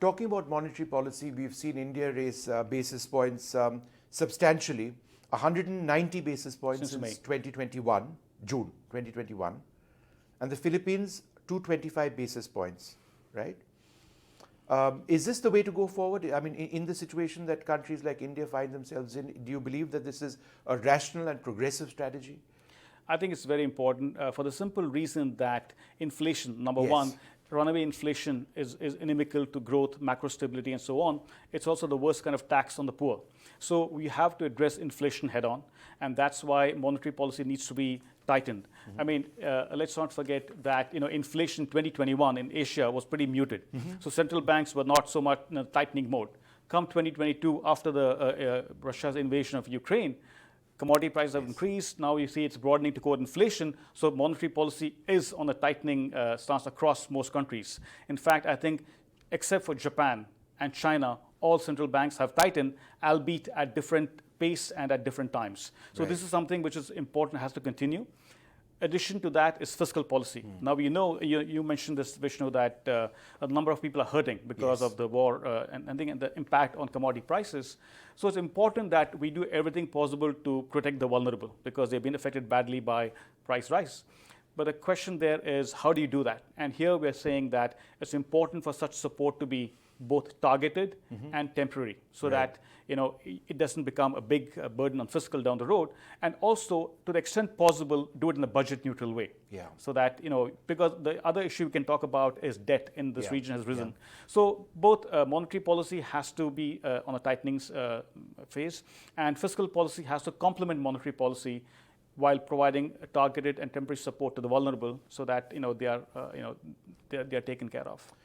Talking about monetary policy, we've seen India raise basis points substantially, 190 basis points since 2021, June 2021, and the Philippines 225 basis points, right? Is this the way to go forward? I mean, in the situation that countries like India find themselves in, do you believe that this is a rational and progressive strategy? I think it's very important for the simple reason that inflation, number Yes. one, runaway inflation is inimical to growth, macro stability, and so on. It's also the worst kind of tax on the poor. So we have to address inflation head on, and that's why monetary policy needs to be tightened. I mean, let's not forget that inflation 2021 in Asia was pretty muted. So central banks were not so much in a tightening mode. Come 2022, after the Russia's invasion of Ukraine, commodity prices have increased. Now you see it's broadening to core inflation. So monetary policy is on a tightening stance across most countries. In fact, I think except for Japan and China, all central banks have tightened, albeit at different pace and at different times. So this is something which is important, has to continue. Addition to that is fiscal policy. Now, you mentioned this, Vishnu, that a number of people are hurting because of the war and the impact on commodity prices. So it's important that we do everything possible to protect the vulnerable because they've been affected badly by price rise. But the question there is, how do you do that? And here we're saying that it's important for such support to be both targeted and temporary, so that it doesn't become a big burden on fiscal down the road, and also to the extent possible do it in a budget neutral way. So that because the other issue we can talk about is debt in this region has risen. So both monetary policy has to be on a tightening phase, and fiscal policy has to complement monetary policy while providing targeted and temporary support to the vulnerable, so that they are taken care of.